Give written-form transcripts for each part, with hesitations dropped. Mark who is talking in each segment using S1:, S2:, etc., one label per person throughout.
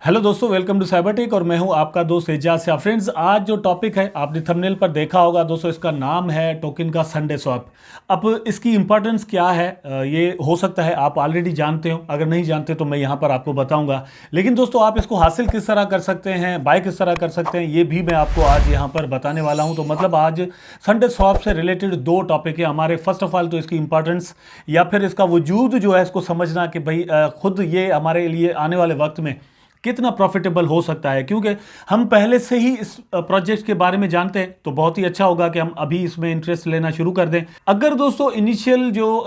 S1: Hello दोस्तों, welcome to cyber tech और मैं हूं आपका दोस्त एजाज शाह। फ्रेंड्स, आज जो टॉपिक है आपने थंबनेल पर देखा होगा दोस्तों, इसका नाम है टोकन का संडे स्वैप। अब इसकी इंपॉर्टेंस क्या है ये हो सकता है आप ऑलरेडी जानते हो, अगर नहीं जानते तो मैं यहां पर आपको बताऊंगा। लेकिन दोस्तों, आप इसको हासिल किस तरह कर सकते हैं, बाय किस तरह कर सकते हैं, ये भी मैं आपको आज यहां पर बताने वाला हूं। तो मतलब आज संडे स्वैप से रिलेटेड दो टॉपिक है हमारे। फर्स्ट ऑफ ऑल तो इसकी इंपॉर्टेंस या फिर इसका वजूद जो है इसको समझना कि भाई खुद ये हमारे लिए आने वाले वक्त में कितना प्रॉफिटेबल हो सकता है। क्योंकि हम पहले से ही इस प्रोजेक्ट के बारे में जानते हैं तो बहुत ही अच्छा होगा कि हम अभी इसमें इंटरेस्ट लेना शुरू कर दें। अगर दोस्तों इनिशियल जो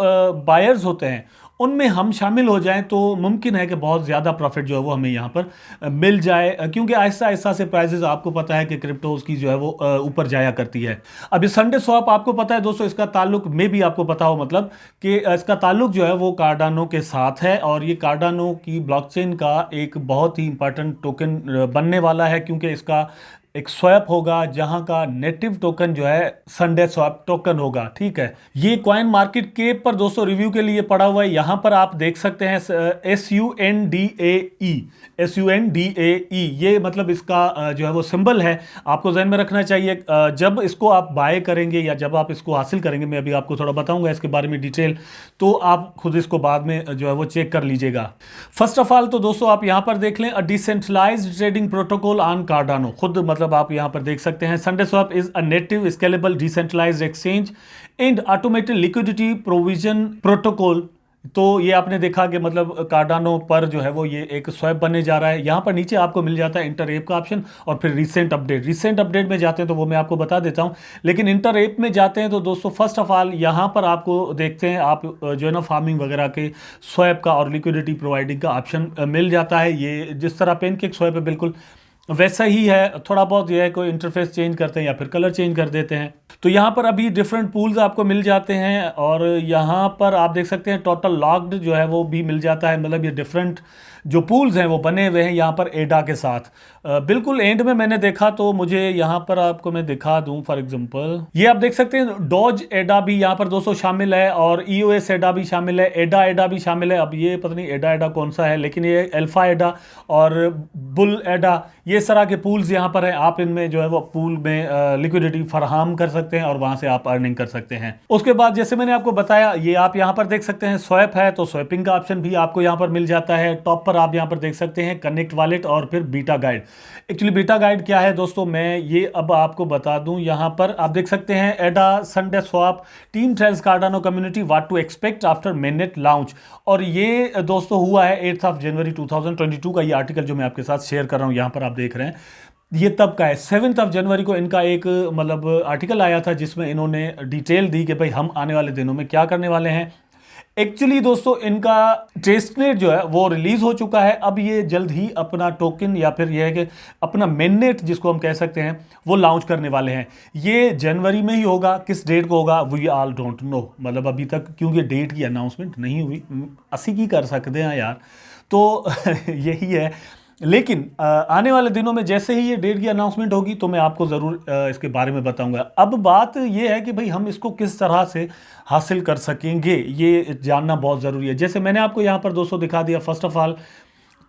S1: बायर्स होते हैं उनमें हम शामिल हो जाएं तो मुमकिन है कि बहुत ज़्यादा प्रॉफिट जो है वो हमें यहाँ पर मिल जाए। क्योंकि आहिस्ता आहिस्ता से प्राइसेस, आपको पता है कि क्रिप्टोज की जो है वो ऊपर जाया करती है। अब ये संडे स्वैप आपको पता है दोस्तों, इसका ताल्लुक में भी आपको पता हो, मतलब कि इसका ताल्लुक जो है वो कार्डानो के साथ है। और ये कार्डानो की ब्लॉकचेन का एक बहुत ही इंपॉर्टेंट टोकन बनने वाला है, क्योंकि इसका एक स्वैप होगा जहां का नेटिव टोकन जो है संडे स्वैप टोकन होगा। ठीक है, ये कॉइन मार्केट कैप पर दोस्तों रिव्यू के लिए पड़ा हुआ है। यहां पर आप देख सकते हैं SUNDAE, ये मतलब इसका जो है वो सिंबल है। आपको ध्यान में रखना चाहिए जब इसको आप बाय करेंगे या जब आप इसको हासिल करेंगे, मैं अभी आपको थोड़ा बताऊंगा इसके बारे में डिटेल, तो आप खुद इसको बाद में जो है वो चेक कर लीजिएगा। फर्स्ट ऑफ ऑल तो दोस्तों आप यहां पर देख लें, a decentralised trading protocol on Cardano. खुद मतलब आप यहां पर देख सकते हैं, SundaeSwap is a native scalable decentralised exchange and automated liquidity provision protocol. तो ये आपने देखा कि मतलब कार्डानो पर जो है वो ये एक स्वैप बनने जा रहा है। यहाँ पर नीचे आपको मिल जाता है इंटर एप का ऑप्शन और फिर रिसेंट अपडेट में जाते हैं तो वो मैं आपको बता देता हूँ। लेकिन इंटर एप में जाते हैं तो दोस्तों फर्स्ट ऑफ ऑल यहाँ पर आपको देखते हैं आप जो है ना फार्मिंग वगैरह के स्वैप का और लिक्विडिटी प्रोवाइडिंग का ऑप्शन मिल जाता है। ये जिस तरह पेनकेक स्वैप है बिल्कुल वैसा ही है। थोड़ा बहुत यह है कोई इंटरफेस चेंज करते हैं या फिर कलर चेंज कर देते हैं। तो यहाँ पर अभी डिफरेंट पूल्स आपको मिल जाते हैं और यहाँ पर आप देख सकते हैं टोटल लॉक्ड जो है वो भी मिल जाता है। मतलब ये डिफरेंट जो पूल्स हैं वो बने हुए हैं यहाँ पर एडा के साथ। बिल्कुल एंड में मैंने देखा तो मुझे यहाँ पर आपको मैं दिखा दूं, फॉर एग्जांपल ये आप देख सकते हैं डॉज एडा भी यहाँ पर दोस्तों शामिल है और EOS एडा भी शामिल है, एडा भी शामिल है। अब ये पता नहीं एडा कौन सा है, लेकिन ये अल्फा एडा और बुल एडा, ये इस तरह के पूल्स यहाँ पर हैं। आप इनमें जो है वो पूल में लिक्विडिटी फराहम कर सकते हैं और वहां से आप अर्निंग कर सकते हैं। उसके बाद जैसे मैंने आपको बताया, ये आप यहाँ पर देख सकते हैं स्वैप है तो स्वैपिंग का ऑप्शन भी आपको यहाँ पर मिल जाता है। टॉप पर आप यहाँ पर देख सकते हैं कनेक्ट वॉलेट और फिर beta guide. Actually beta guide क्या है दोस्तों, मैं ये अब आपको बता दूं। यहाँ पर आप देख सकते हैं ADA SundaeSwap team tells Cardano community what to expect after mainnet launch. और ये दोस्तों हुआ है 8 जनवरी 2022 का। ये आर्टिकल जो मैं आपके साथ शेयर कर रहा हूँ यहाँ पर आप देख रहे हैं, ये तब का है। 7 जनवरी को इनका एक मतलब आर्टिकल आया था जिसमें इन्होंने डिटेल दी कि भाई हम आने वाले दिनों में क्या करने वाले हैं। एक्चुअली दोस्तों इनका टेस्टनेट जो है वो रिलीज हो चुका है। अब ये जल्द ही अपना टोकन या फिर यह है कि अपना मेननेट जिसको हम कह सकते हैं वो लॉन्च करने वाले हैं। ये जनवरी में ही होगा, किस डेट को होगा वी ऑल डोंट नो। मतलब अभी तक क्योंकि डेट की अनाउंसमेंट नहीं हुई, असी की कर सकते हैं यार, तो यही है। लेकिन आने वाले दिनों में जैसे ही ये डेट की अनाउंसमेंट होगी तो मैं आपको ज़रूर इसके बारे में बताऊंगा। अब बात ये है कि भाई हम इसको किस तरह से हासिल कर सकेंगे, ये जानना बहुत ज़रूरी है। जैसे मैंने आपको यहाँ पर दोस्तों दिखा दिया, फर्स्ट ऑफ ऑल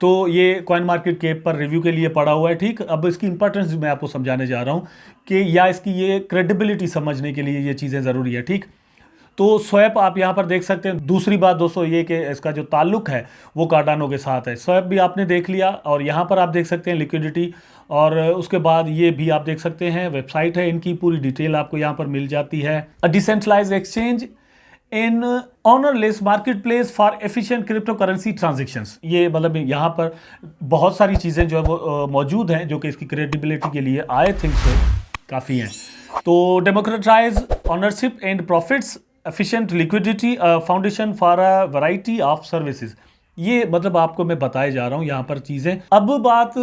S1: तो ये कॉइन मार्केट कैप पर रिव्यू के लिए पड़ा हुआ है। ठीक, अब इसकी इंपॉर्टेंस मैं आपको समझाने जा रहा हूँ कि या इसकी ये क्रेडिबिलिटी समझने के लिए ये चीज़ें ज़रूरी है। ठीक, तो स्वैप आप यहाँ पर देख सकते हैं। दूसरी बात दोस्तों ये कि इसका जो ताल्लुक है वो कार्डानो के साथ है। स्वैप भी आपने देख लिया और यहाँ पर आप देख सकते हैं लिक्विडिटी, और उसके बाद ये भी आप देख सकते हैं वेबसाइट है इनकी, पूरी डिटेल आपको यहाँ पर मिल जाती है। A decentralised exchange in ownerless market place for efficient crypto currency transactions. ये मतलब यहाँ पर बहुत सारी चीज़ें जो है वो मौजूद हैं जो कि इसकी क्रेडिबिलिटी के लिए आई थिंक सो काफ़ी हैं। तो democratise ownership and profits, efficient liquidity, foundation for a variety of services. ये मतलब आपको मैं बताए जा रहा हूँ यहाँ पर चीज़ें। अब बात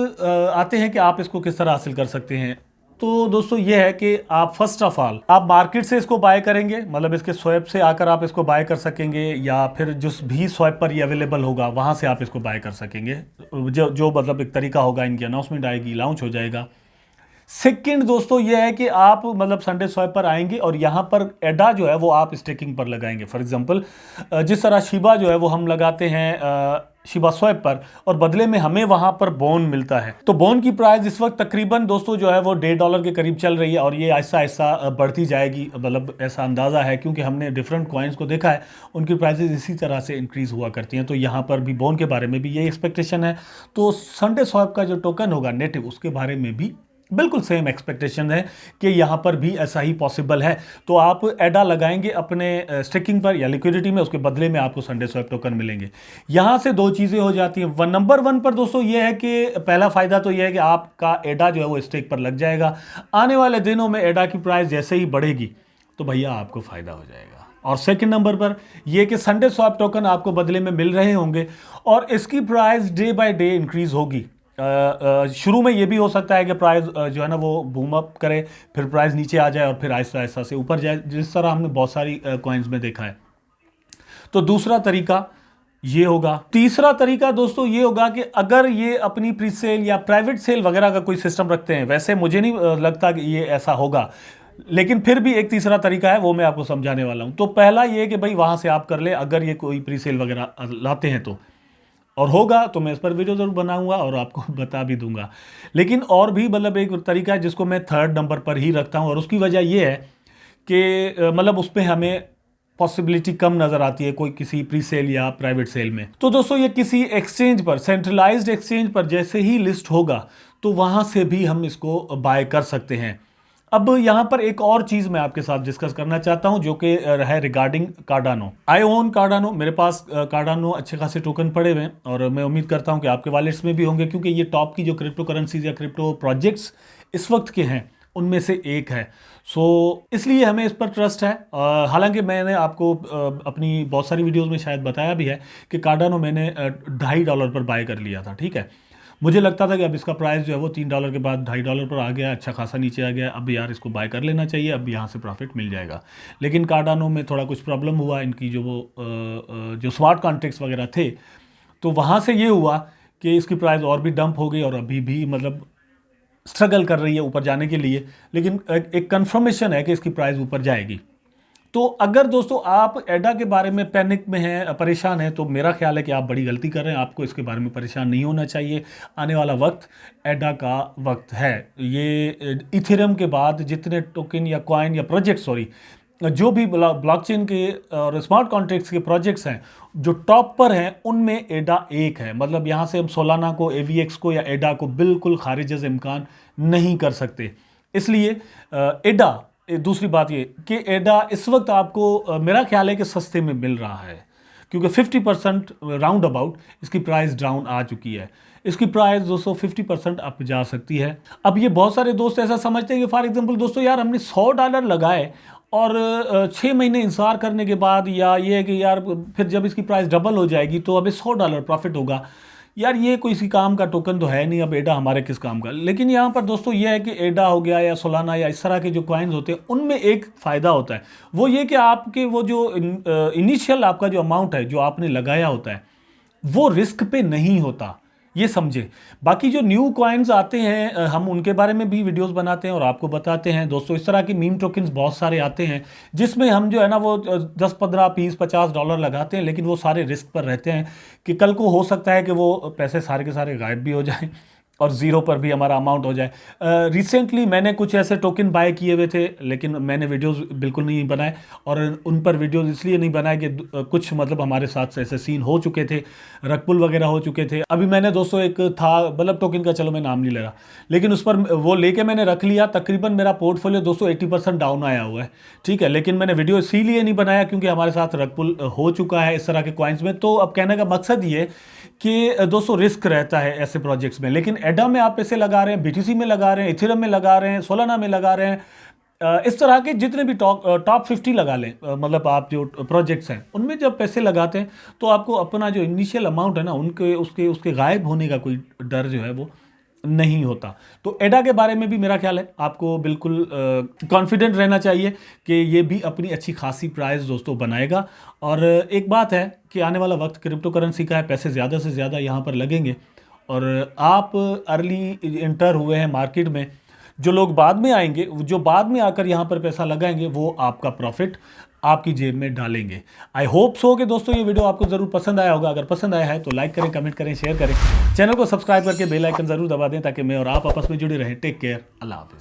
S1: आते हैं कि आप इसको किस तरह हासिल कर सकते हैं। तो दोस्तों ये है कि आप फर्स्ट ऑफ ऑल आप मार्केट से इसको बाय करेंगे, मतलब इसके स्वैप से आकर आप इसको बाय कर सकेंगे, या फिर जिस भी स्वैप पर ये अवेलेबल होगा वहाँ से आप इसको बाय कर सकेंगे। जो मतलब एक तरीका होगा, इनकी अनाउंसमेंट आएगी, लॉन्च हो जाएगा। सेकंड दोस्तों ये है कि आप मतलब संडे स्वैप पर आएंगे और यहाँ पर एडा जो है वो आप स्टेकिंग पर लगाएंगे। फॉर एग्जांपल जिस तरह शिबा जो है वो हम लगाते हैं शिबा स्वैप पर, और बदले में हमें वहां पर बोन मिलता है। तो बोन की प्राइस इस वक्त तकरीबन दोस्तों जो है वो $1.5 के करीब चल रही है, और ये ऐसा ऐसा बढ़ती जाएगी, मतलब ऐसा अंदाज़ा है, क्योंकि हमने डिफरेंट कॉइन्स को देखा है, उनकी प्राइसेस इसी तरह से इंक्रीज़ हुआ करती हैं। तो यहाँ पर भी बोन के बारे में भी यही एक्सपेक्टेशन है। तो संडे स्वैप का जो टोकन होगा नेटिव, उसके बारे में भी बिल्कुल सेम एक्सपेक्टेशन है कि यहाँ पर भी ऐसा ही पॉसिबल है। तो आप एडा लगाएंगे अपने स्टेकिंग पर या लिक्विडिटी में, उसके बदले में आपको संडे स्वैप टोकन मिलेंगे। यहाँ से दो चीज़ें हो जाती हैं। नंबर वन पर दोस्तों ये है कि पहला फ़ायदा तो ये है कि आपका एडा जो है वो स्टेक पर लग जाएगा। आने वाले दिनों में एडा की प्राइस जैसे ही बढ़ेगी तो भैया आपको फ़ायदा हो जाएगा। और सेकंड नंबर पर यह कि संडे स्वैप टोकन आपको बदले में मिल रहे होंगे, और इसकी price day by day increase होगी। शुरू में ये भी हो सकता है कि प्राइस जो है ना वो बूम अप करे, फिर प्राइस नीचे आ जाए और फिर आहिस्ता आहिस्ता से ऊपर जाए, जिस तरह हमने बहुत सारी कॉइन्स में देखा है। तो दूसरा तरीका ये होगा। तीसरा तरीका दोस्तों ये होगा कि अगर ये अपनी प्री सेल या प्राइवेट सेल वगैरह का कोई सिस्टम रखते हैं, वैसे मुझे नहीं लगता कि ये ऐसा होगा, लेकिन फिर भी एक तीसरा तरीका है, वो मैं आपको समझाने वाला हूं। तो पहला ये कि भाई वहां से आप कर ले, अगर ये कोई प्री सेल वगैरह लाते हैं तो, और होगा तो मैं इस पर वीडियो ज़रूर बनाऊंगा और आपको बता भी दूंगा। लेकिन और भी मतलब एक तरीका है जिसको मैं थर्ड नंबर पर ही रखता हूं, और उसकी वजह यह है कि मतलब उस पर हमें पॉसिबिलिटी कम नज़र आती है कोई किसी प्री सेल या प्राइवेट सेल में। तो दोस्तों ये किसी एक्सचेंज पर, सेंट्रलाइज्ड एक्सचेंज पर जैसे ही लिस्ट होगा तो वहां से भी हम इसको बाय कर सकते हैं। अब यहां पर एक और चीज मैं आपके साथ डिस्कस करना चाहता हूं, जो कि है रिगार्डिंग कार्डानो। आई ओन कार्डानो, मेरे पास कार्डानो अच्छे खासे टोकन पड़े हुए हैं, और मैं उम्मीद करता हूं कि आपके वॉलेट्स में भी होंगे, क्योंकि ये टॉप की जो क्रिप्टो करेंसीज या क्रिप्टो प्रोजेक्ट्स इस वक्त के हैं उनमें से एक है। सो इसलिए हमें इस पर ट्रस्ट है। हालांकि मैंने आपको अपनी बहुत सारी वीडियोस में शायद बताया भी है कि कार्डानो मैंने $2.5 पर बाय कर लिया था, ठीक है। मुझे लगता था कि अब इसका प्राइस जो है वो $3 के बाद $2.5 पर आ गया, अच्छा खासा नीचे आ गया, अब यार इसको बाय कर लेना चाहिए, अब यहाँ से प्रॉफिट मिल जाएगा। लेकिन कार्डानो में थोड़ा कुछ प्रॉब्लम हुआ, इनकी जो वो जो स्मार्ट कॉन्ट्रैक्ट्स वगैरह थे, तो वहाँ से ये हुआ कि इसकी प्राइस और भी डंप हो गई, और अभी भी मतलब स्ट्रगल कर रही है ऊपर जाने के लिए। लेकिन एक कंफर्मेशन है कि इसकी प्राइस ऊपर जाएगी। तो अगर दोस्तों आप एडा के बारे में पैनिक में हैं, परेशान हैं, तो मेरा ख्याल है कि आप बड़ी गलती कर रहे हैं। आपको इसके बारे में परेशान नहीं होना चाहिए। आने वाला वक्त एडा का वक्त है। ये इथेरियम के बाद जितने टोकन या कॉइन या प्रोजेक्ट, सॉरी, जो भी ब्लॉकचेन के और स्मार्ट कॉन्ट्रैक्ट्स के प्रोजेक्ट्स हैं जो टॉप पर हैं, उनमें एडा एक है। मतलब यहाँ से हम सोलाना को, एवीएक्स को या एडा को बिल्कुल खारिज इम्कान नहीं कर सकते। इसलिए एडा, दूसरी बात ये कि एडा इस वक्त आपको मेरा ख्याल है कि सस्ते में मिल रहा है, क्योंकि 50% राउंड अबाउट इसकी प्राइस डाउन आ चुकी है। इसकी प्राइस दोस्तों 50% अप जा सकती है। अब ये बहुत सारे दोस्त ऐसा समझते हैं कि फॉर एग्जांपल दोस्तों यार हमने $100 लगाए और 6 महीने इंतजार करने के बाद, या ये है कि यार फिर जब इसकी प्राइस डबल हो जाएगी तो अभी $100 प्रॉफिट होगा। यार ये कोई इसी काम का टोकन तो है नहीं, अब एडा हमारे किस काम का। लेकिन यहाँ पर दोस्तों ये है कि एडा हो गया या सोलाना या इस तरह के जो कॉइन्स होते हैं, उनमें एक फ़ायदा होता है, वो ये कि आपके वो जो इनिशियल आपका जो अमाउंट है जो आपने लगाया होता है, वो रिस्क पे नहीं होता, ये समझे। बाकी जो न्यू कॉइन्स आते हैं हम उनके बारे में भी वीडियोस बनाते हैं और आपको बताते हैं दोस्तों। इस तरह की मीम टोकन्स बहुत सारे आते हैं जिसमें हम जो है ना वो 10, 15, 20, $50 लगाते हैं, लेकिन वो सारे रिस्क पर रहते हैं कि कल को हो सकता है कि वो पैसे सारे के सारे गायब भी हो जाएं और ज़ीरो पर भी हमारा अमाउंट हो जाए। रिसेंटली मैंने कुछ ऐसे टोकन बाय किए हुए थे, लेकिन मैंने वीडियोस बिल्कुल नहीं बनाए, और उन पर वीडियोस इसलिए नहीं बनाए कि कुछ मतलब हमारे साथ ऐसे सीन हो चुके थे, रग पुल वगैरह हो चुके थे। अभी मैंने दोस्तों एक था मतलब टोकन का, चलो मैं नाम नहीं ले रहा, लेकिन उस पर वो लेके मैंने रख लिया। तकरीबन मेरा पोर्टफोलियो दोस्तों 80% डाउन आया हुआ है, ठीक है। लेकिन मैंने वीडियो इसीलिए नहीं बनाया क्योंकि हमारे साथ रग पुल हो चुका है इस तरह के कॉइन्स में। तो अब कहने का मकसद ये कि दोस्तों रिस्क रहता है ऐसे प्रोजेक्ट्स में। लेकिन एडा में आप पैसे लगा रहे हैं, बीटीसी में लगा रहे हैं, इथेरियम में लगा रहे हैं, सोलाना में लगा रहे हैं, इस तरह के जितने भी टॉप 50 लगा लें, मतलब आप जो प्रोजेक्ट्स हैं उनमें जब पैसे लगाते हैं तो आपको अपना जो इनिशियल अमाउंट है ना उनके उसके उसके गायब होने का कोई डर जो है वो नहीं होता। तो एडा के बारे में भी मेरा ख्याल है आपको बिल्कुल कॉन्फिडेंट रहना चाहिए कि ये भी अपनी अच्छी खासी प्राइस दोस्तों बनाएगा। और एक बात है कि आने वाला वक्त क्रिप्टो करेंसी का है, पैसे ज़्यादा से ज़्यादा यहाँ पर लगेंगे, और आप अर्ली इंटर हुए हैं मार्केट में, जो लोग बाद में आएंगे, जो बाद में आकर यहां पर पैसा लगाएंगे, वो आपका प्रॉफिट आपकी जेब में डालेंगे। आई होप सो कि दोस्तों ये वीडियो आपको जरूर पसंद आया होगा। अगर पसंद आया है तो लाइक करें, कमेंट करें, शेयर करें, चैनल को सब्सक्राइब करके बेल आइकन जरूर दबा दें ताकि मैं और आप आपस में जुड़े रहें। टेक केयर, अल्लाह हाफिज़।